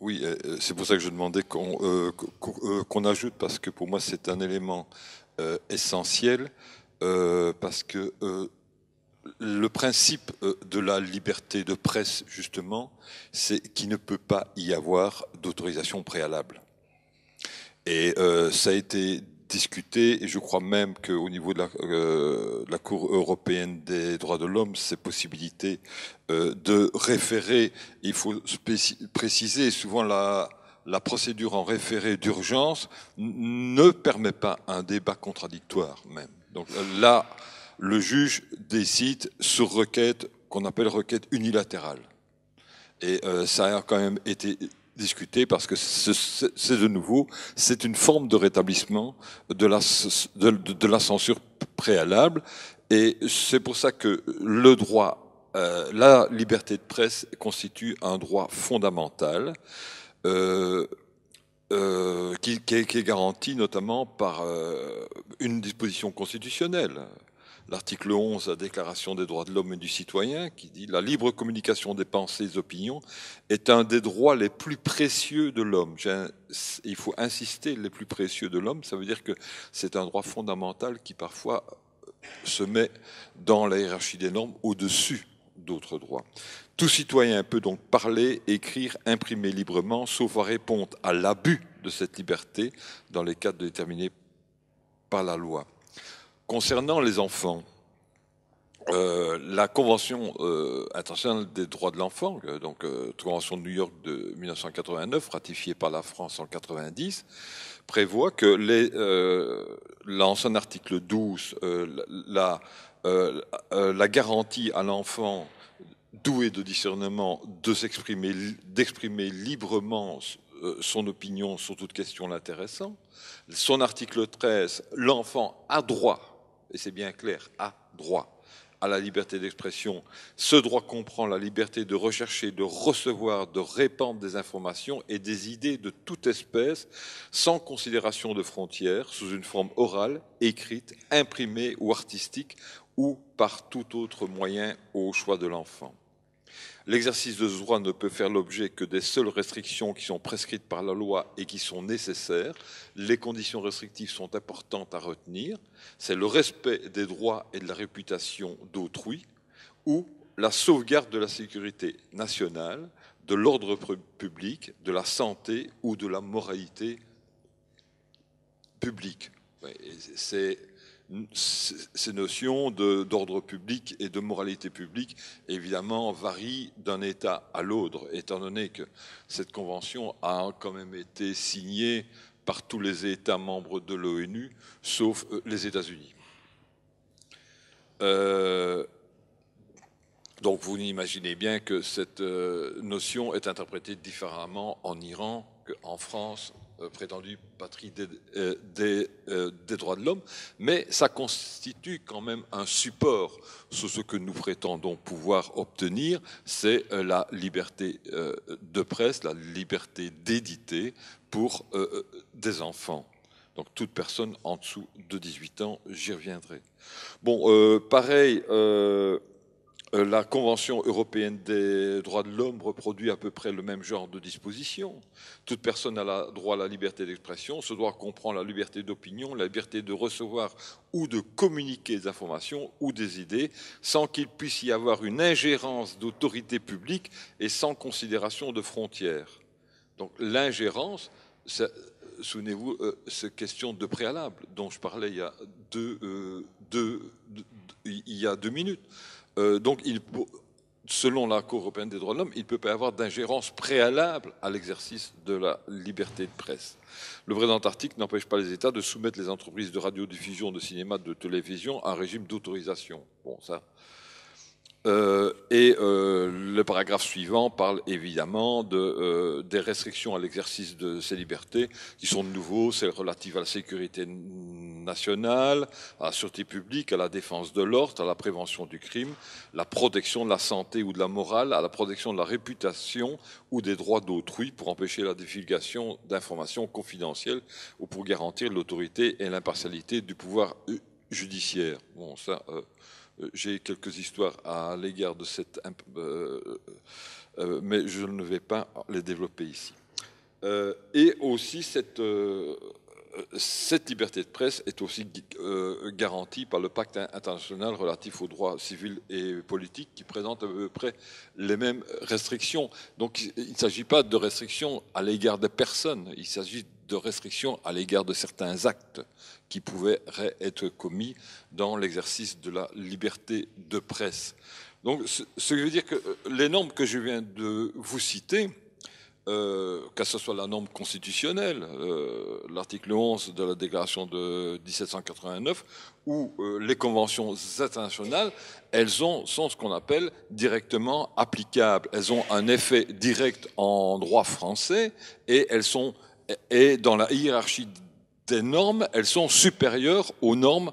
Oui, c'est pour ça que je demandais qu'on ajoute, parce que pour moi c'est un élément essentiel, parce que le principe de la liberté de presse, justement, c'est qu'il ne peut pas y avoir d'autorisation préalable. Et ça a été discuté, et je crois même qu'au niveau de la Cour européenne des droits de l'homme, ces possibilités de référé, il faut préciser, souvent la procédure en référé d'urgence ne permet pas un débat contradictoire même. Donc là, le juge décide sur requête qu'on appelle requête unilatérale. Et ça a quand même été discuté parce que c'est de nouveau, c'est une forme de rétablissement de la censure préalable. Et c'est pour ça que le droit, la liberté de presse constitue un droit fondamental euh, qui est garanti notamment par une disposition constitutionnelle. L'article 11 de la Déclaration des droits de l'homme et du citoyen qui dit la libre communication des pensées et des opinions est un des droits les plus précieux de l'homme. Il faut insister, les plus précieux de l'homme, ça veut dire que c'est un droit fondamental qui parfois se met dans la hiérarchie des normes au-dessus d'autres droits. Tout citoyen peut donc parler, écrire, imprimer librement, sauf à répondre à l'abus de cette liberté dans les cas déterminés par la loi. Concernant les enfants, la Convention internationale des droits de l'enfant, donc Convention de New York de 1989, ratifiée par la France en 90, prévoit que dans son article 12, la garantie à l'enfant doué de discernement d'exprimer librement son opinion sur toute question l'intéressant. Son article 13, l'enfant a droit, et c'est bien clair, a droit à la liberté d'expression. Ce droit comprend la liberté de rechercher, de recevoir, de répandre des informations et des idées de toute espèce, sans considération de frontières, sous une forme orale, écrite, imprimée ou artistique, ou par tout autre moyen au choix de l'enfant. L'exercice de ce droit ne peut faire l'objet que des seules restrictions qui sont prescrites par la loi et qui sont nécessaires. Les conditions restrictives sont importantes à retenir. C'est le respect des droits et de la réputation d'autrui ou la sauvegarde de la sécurité nationale, de l'ordre public, de la santé ou de la moralité publique. Ces notions d'ordre public et de moralité publique, évidemment, varient d'un État à l'autre, étant donné que cette convention a quand même été signée par tous les États membres de l'ONU, sauf les États-Unis. Donc vous imaginez bien que cette notion est interprétée différemment en Iran qu'en France, prétendue patrie des droits de l'homme, mais ça constitue quand même un support sur ce que nous prétendons pouvoir obtenir, c'est la liberté de presse, la liberté d'éditer pour des enfants. Donc toute personne en dessous de 18 ans, j'y reviendrai. Bon, pareil... la Convention européenne des droits de l'homme reproduit à peu près le même genre de dispositions. Toute personne a droit à la liberté d'expression. Ce droit comprend la liberté d'opinion, la liberté de recevoir ou de communiquer des informations ou des idées sans qu'il puisse y avoir une ingérence d'autorité publique et sans considération de frontières. Donc l'ingérence, souvenez-vous, cette question de préalable dont je parlais il y a 2 minutes. Donc, selon la Cour européenne des droits de l'homme, il ne peut pas y avoir d'ingérence préalable à l'exercice de la liberté de presse. Le présent article n'empêche pas les États de soumettre les entreprises de radiodiffusion, de cinéma, de télévision à un régime d'autorisation. Bon, ça... le paragraphe suivant parle évidemment des restrictions à l'exercice de ces libertés qui sont de nouveau celles relatives à la sécurité nationale, à la sûreté publique, à la défense de l'ordre, à la prévention du crime, la protection de la santé ou de la morale, à la protection de la réputation ou des droits d'autrui pour empêcher la divulgation d'informations confidentielles ou pour garantir l'autorité et l'impartialité du pouvoir judiciaire. Bon, ça... j'ai quelques histoires à l'égard de cette... mais je ne vais pas les développer ici. Et aussi cette liberté de presse est aussi garantie par le pacte international relatif aux droits civils et politiques qui présente à peu près les mêmes restrictions. Donc il ne s'agit pas de restrictions à l'égard des personnes, il s'agit de restrictions à l'égard de certains actes qui pouvaient être commis dans l'exercice de la liberté de presse. Donc ce qui veut dire que les normes que je viens de vous citer, que ce soit la norme constitutionnelle, l'article 11 de la déclaration de 1789, ou les conventions internationales, elles sont ce qu'on appelle directement applicables. Elles ont un effet direct en droit français et dans la hiérarchie des normes, elles sont supérieures aux normes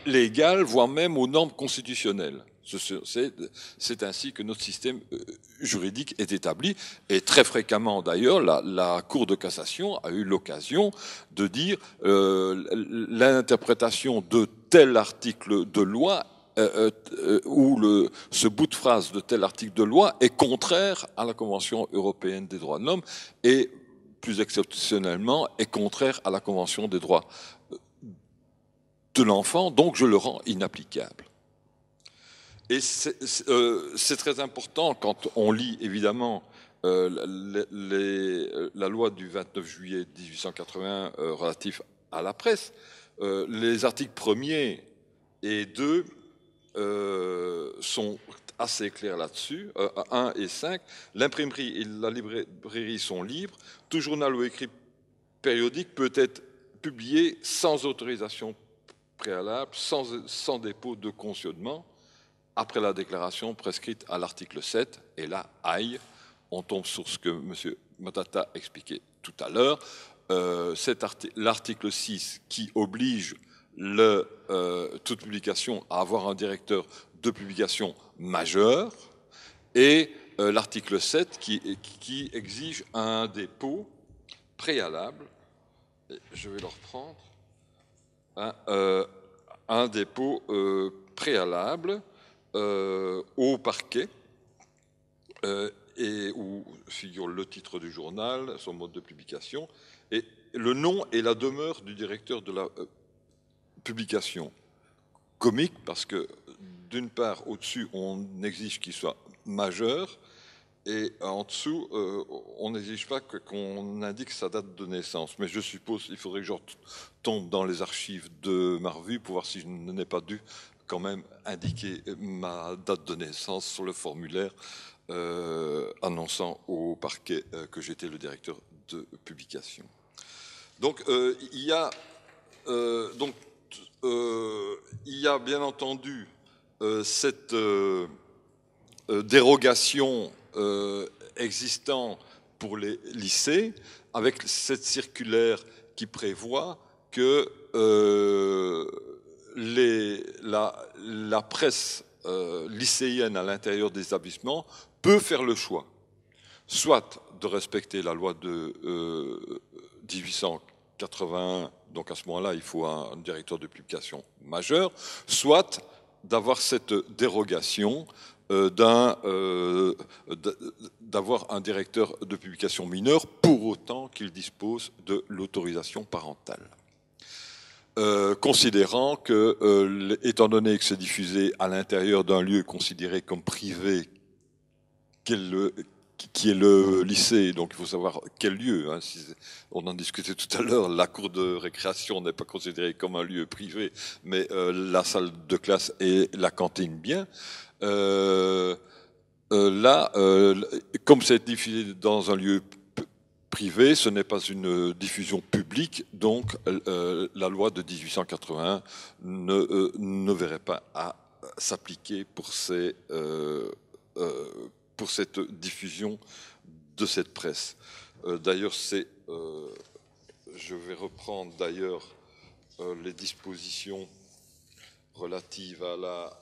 légales, voire même aux normes constitutionnelles. C'est ainsi que notre système juridique est établi, et très fréquemment d'ailleurs, la Cour de cassation a eu l'occasion de dire l'interprétation de tel article de loi ou ce bout de phrase de tel article de loi est contraire à la Convention européenne des droits de l'homme et, plus exceptionnellement, est contraire à la Convention des droits de l'enfant, donc je le rends inapplicable. Et c'est très important quand on lit évidemment la loi du 29 juillet 1881 relatif à la presse. Les articles 1er et 2 sont assez clairs là-dessus. 1 et 5, l'imprimerie et la librairie sont libres. Tout journal ou écrit périodique peut être publié sans autorisation préalable, sans dépôt de cautionnement, après la déclaration prescrite à l'article 7, et là, aïe, on tombe sur ce que M. Matata expliquait tout à l'heure, l'article 6 qui oblige toute publication à avoir un directeur de publication majeur, et l'article 7 qui exige un dépôt préalable, je vais le reprendre, un dépôt préalable au parquet et où figure le titre du journal, son mode de publication et le nom et la demeure du directeur de la publication. Comique parce que d'une part au-dessus on exige qu'il soit majeur et en dessous on n'exige pas qu'on indique sa date de naissance. Mais je suppose il faudrait que je tombe dans les archives de ma revue pour voir si je n'ai pas dû quand même indiquer ma date de naissance sur le formulaire annonçant au parquet que j'étais le directeur de publication. Donc il y a bien entendu cette dérogation existant pour les lycées, avec cette circulaire qui prévoit que la presse lycéenne à l'intérieur des établissements peut faire le choix, soit de respecter la loi de 1881, donc à ce moment-là il faut un directeur de publication majeur, soit d'avoir cette dérogation d'avoir un directeur de publication mineur pour autant qu'il dispose de l'autorisation parentale. Considérant que, étant donné que c'est diffusé à l'intérieur d'un lieu considéré comme privé, qui est le lycée, donc il faut savoir quel lieu. Hein, on en discutait tout à l'heure, la cour de récréation n'est pas considérée comme un lieu privé, mais la salle de classe et la cantine bien. Là, comme c'est diffusé dans un lieu privé, ce n'est pas une diffusion publique, donc la loi de 1881 ne verrait pas à s'appliquer pour cette diffusion de cette presse. D'ailleurs, je vais reprendre d'ailleurs les dispositions relatives à la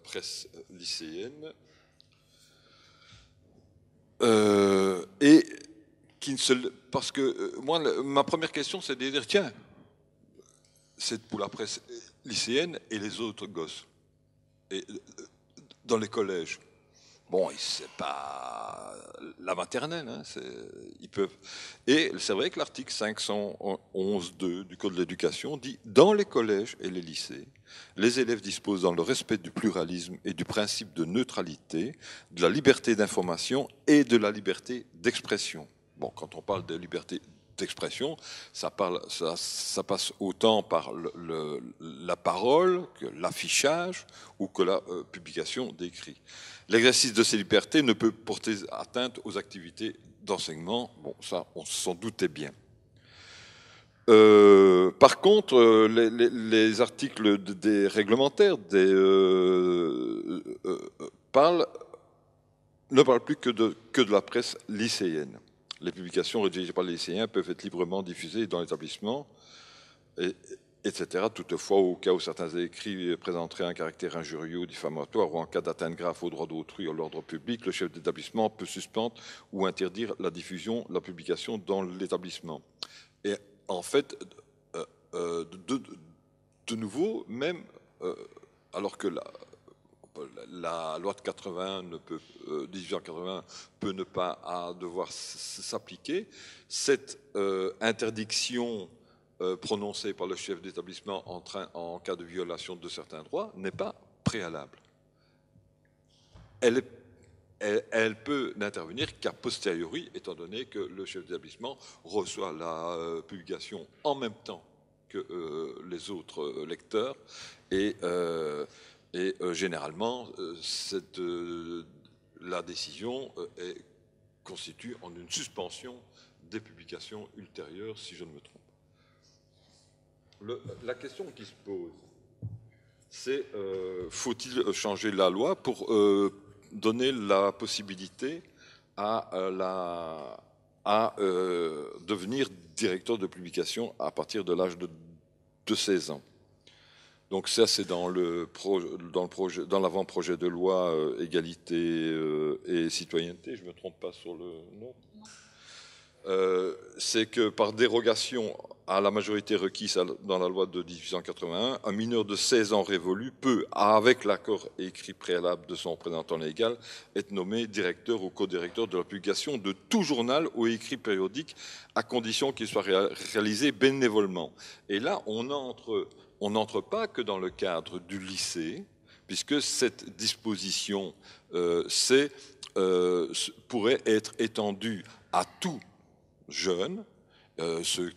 presse lycéenne. Parce que moi, ma première question, c'est de dire, tiens, c'est pour la presse lycéenne et les autres gosses, et dans les collèges. Bon, c'est pas la maternelle, hein, ils peuvent. Et c'est vrai que l'article 511.2 du Code de l'éducation dit dans les collèges et les lycées, les élèves disposent dans le respect du pluralisme et du principe de neutralité, de la liberté d'information et de la liberté d'expression. Bon, quand on parle de liberté d'expression, ça passe autant par la parole que l'affichage ou que la publication d'écrits. L'exercice de ces libertés ne peut porter atteinte aux activités d'enseignement. Bon, ça, on s'en doutait bien. Par contre, les articles des réglementaires ne parlent plus que de la presse lycéenne. Les publications rédigées par les lycéens peuvent être librement diffusées dans l'établissement, etc. Toutefois, au cas où certains écrits présenteraient un caractère injurieux ou diffamatoire, ou en cas d'atteinte grave aux droits d'autrui ou à l'ordre public, le chef d'établissement peut suspendre ou interdire la diffusion, la publication dans l'établissement. Et en fait, de nouveau, même alors que la loi de 80 1880 peut ne pas devoir s'appliquer, cette interdiction prononcée par le chef d'établissement en cas de violation de certains droits n'est pas préalable. Elle peut n'intervenir qu'à posteriori, étant donné que le chef d'établissement reçoit la publication en même temps que les autres lecteurs et généralement la décision constitue en une suspension des publications ultérieures, si je ne me trompe. La question qui se pose, c'est faut-il changer la loi pour donner la possibilité à devenir directeur de publication à partir de l'âge de 16 ans. Donc ça, c'est dans l'avant-projet de loi égalité et citoyenneté, je ne me trompe pas sur le nom. C'est que par dérogation à la majorité requise dans la loi de 1881, un mineur de 16 ans révolu peut, avec l'accord écrit préalable de son représentant légal, être nommé directeur ou co-directeur de la publication de tout journal ou écrit périodique, à condition qu'il soit réalisé bénévolement. Et là, on n'entre pas que dans le cadre du lycée, puisque cette disposition pourrait être étendue à tout jeunes, que ce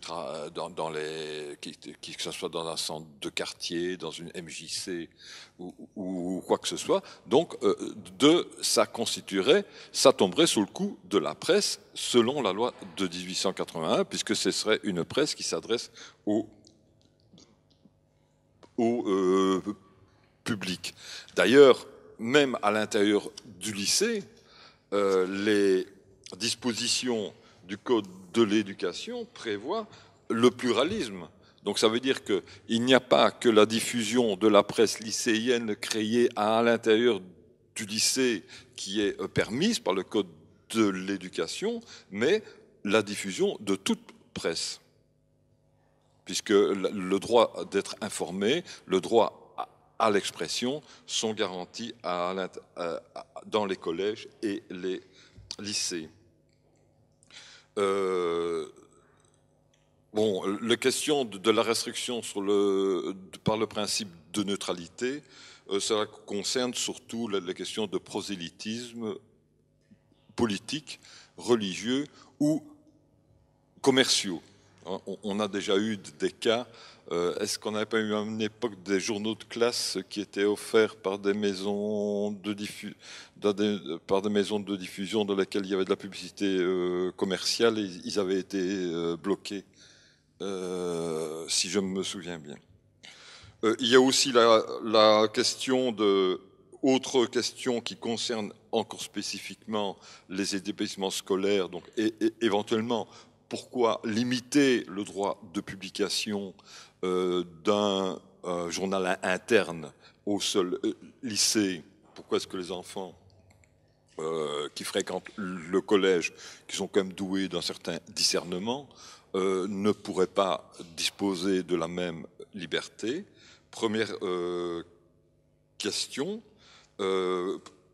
soit dans un centre de quartier, dans une MJC ou quoi que ce soit. Donc, ça tomberait sous le coup de la presse, selon la loi de 1881, puisque ce serait une presse qui s'adresse au public. D'ailleurs, même à l'intérieur du lycée, les dispositions du Code de l'éducation prévoit le pluralisme. Donc ça veut dire qu'il n'y a pas que la diffusion de la presse lycéenne créée à l'intérieur du lycée qui est permise par le Code de l'éducation, mais la diffusion de toute presse. Puisque le droit d'être informé, le droit à l'expression sont garantis dans les collèges et les lycées. La question de la restriction par le principe de neutralité, ça concerne surtout la question de prosélytisme politique, religieux ou commerciaux. On a déjà eu des cas. Est-ce qu'on n'avait pas eu à une époque des journaux de classe qui étaient offerts par des maisons de diffusion dans lesquelles il y avait de la publicité commerciale et ils avaient été bloqués, si je me souviens bien. Il y a aussi la question autre question qui concerne encore spécifiquement les établissements scolaires, donc éventuellement. Pourquoi limiter le droit de publication d'un journal interne au seul lycée? Pourquoi est-ce que les enfants qui fréquentent le collège, qui sont quand même doués d'un certain discernement, ne pourraient pas disposer de la même liberté? Première question.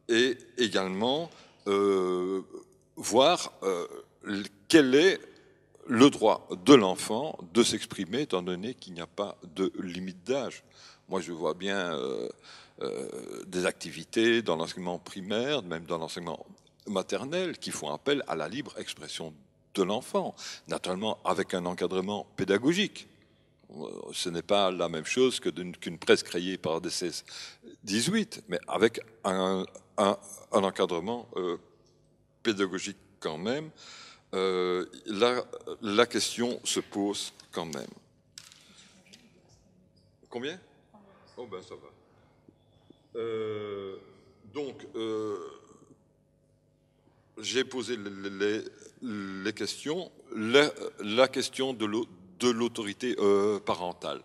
et également voir quel est le droit de l'enfant de s'exprimer, étant donné qu'il n'y a pas de limite d'âge. Moi, je vois bien des activités dans l'enseignement primaire, même dans l'enseignement maternel, qui font appel à la libre expression de l'enfant, naturellement avec un encadrement pédagogique. Ce n'est pas la même chose qu'une presse créée par DCS 18, mais avec un encadrement pédagogique quand même. La question se pose quand même. Combien? Oh ben ça va. Donc, j'ai posé les questions. La question de l'autorité parentale.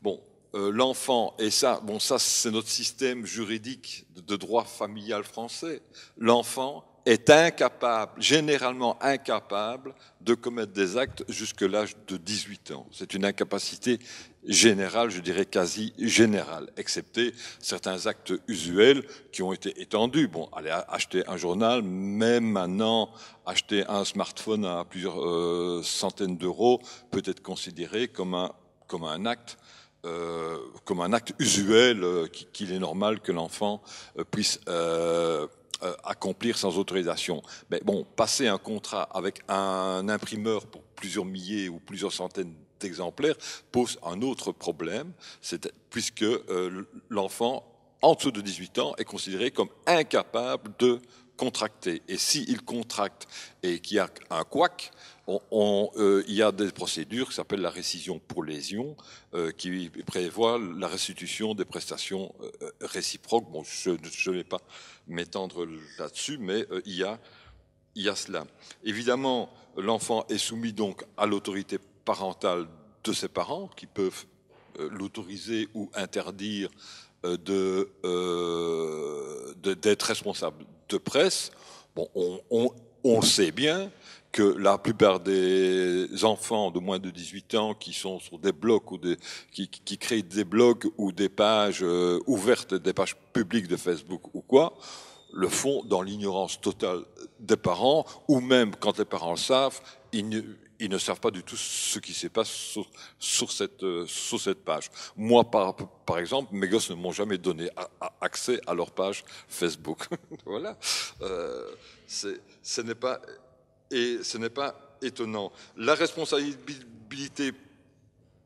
Bon, l'enfant, et ça, bon, ça c'est notre système juridique de droit familial français. L'enfant est incapable, généralement incapable, de commettre des actes jusqu'à l'âge de 18 ans. C'est une incapacité générale, je dirais quasi générale, excepté certains actes usuels qui ont été étendus. Bon, aller acheter un journal, même maintenant, acheter un smartphone à plusieurs centaines d'euros peut être considéré comme un acte usuel qu'il est normal que l'enfant puisse accomplir sans autorisation. Mais bon, passer un contrat avec un imprimeur pour plusieurs milliers ou plusieurs centaines d'exemplaires pose un autre problème, puisque l'enfant en dessous de 18 ans est considéré comme incapable de contracter. Et s'il contracte et qu'il y a un couac, il y a des procédures qui s'appellent la récision pour lésion, qui prévoit la restitution des prestations réciproques. Bon, je ne vais pas m'étendre là-dessus, mais il y a cela. Évidemment, l'enfant est soumis donc à l'autorité parentale de ses parents, qui peuvent l'autoriser ou interdire d'être responsable de presse. Bon, on sait bien que la plupart des enfants de moins de 18 ans qui sont sur des blogs ou qui créent des blogs ou des pages ouvertes, des pages publiques de Facebook ou quoi, le font dans l'ignorance totale des parents, ou même quand les parents le savent, ils ne savent pas du tout ce qui se passe sur cette page. Moi, par exemple, mes gosses ne m'ont jamais donné accès à leur page Facebook. Voilà. Ce n'est pas étonnant. La responsabilité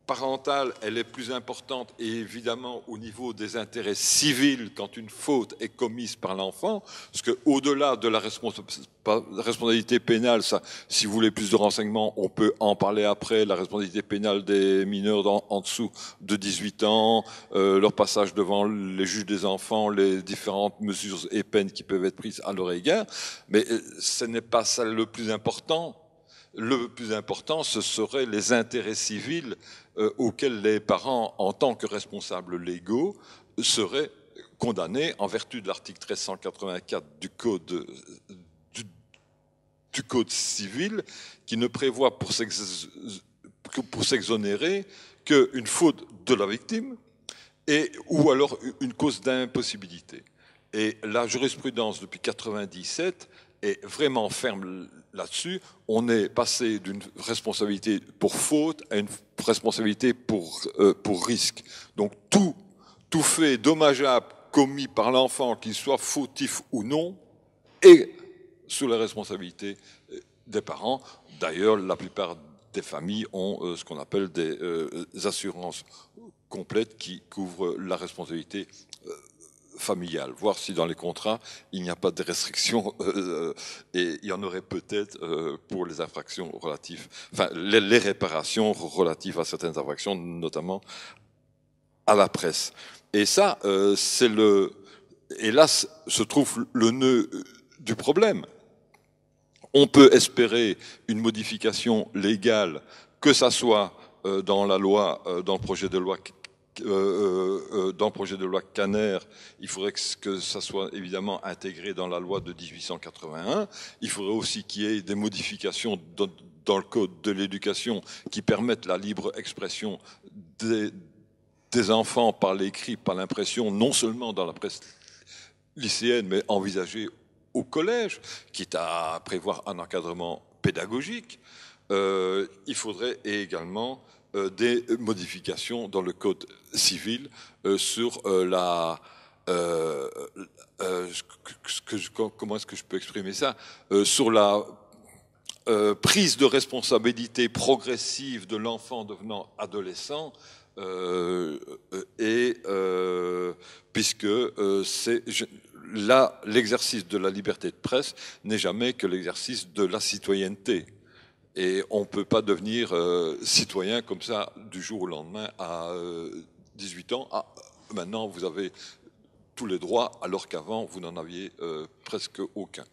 parentale, elle est plus importante, et évidemment au niveau des intérêts civils quand une faute est commise par l'enfant, parce que au-delà de la responsabilité pénale, ça, si vous voulez plus de renseignements, on peut en parler après, la responsabilité pénale des mineurs en dessous de 18 ans, leur passage devant les juges des enfants, les différentes mesures et peines qui peuvent être prises à leur égard, mais ce n'est pas ça le plus important. Le plus important, ce seraient les intérêts civils auxquels les parents, en tant que responsables légaux, seraient condamnés en vertu de l'article 1384 du Code civil, qui ne prévoit pour s'exonérer qu'une faute de la victime ou alors une cause d'impossibilité. Et la jurisprudence depuis 1997 est vraiment ferme là-dessus. On est passé d'une responsabilité pour faute à une responsabilité pour risque. Donc tout fait dommageable commis par l'enfant, qu'il soit fautif ou non, est sous la responsabilité des parents. D'ailleurs, la plupart des familles ont ce qu'on appelle des assurances complètes qui couvrent la responsabilité familiale, voir si dans les contrats il n'y a pas de restrictions et il y en aurait peut-être pour les infractions relatives, enfin les réparations relatives à certaines infractions, notamment à la presse. Et ça, et là se trouve le nœud du problème. On peut espérer une modification légale, que ça soit dans la loi, dans le projet de loi Caner, il faudrait que ça soit évidemment intégré dans la loi de 1881. Il faudrait aussi qu'il y ait des modifications dans le code de l'éducation qui permettent la libre expression des enfants par l'écrit, par l'impression, non seulement dans la presse lycéenne, mais envisagée au collège, quitte à prévoir un encadrement pédagogique. Il faudrait également des modifications dans le code civil sur euh, comment est-ce que je peux exprimer ça, sur la prise de responsabilité progressive de l'enfant devenant adolescent, puisque là, l'exercice de la liberté de presse n'est jamais que l'exercice de la citoyenneté. Et on ne peut pas devenir citoyen comme ça du jour au lendemain à 18 ans. Ah, maintenant, vous avez tous les droits, alors qu'avant, vous n'en aviez presque aucun.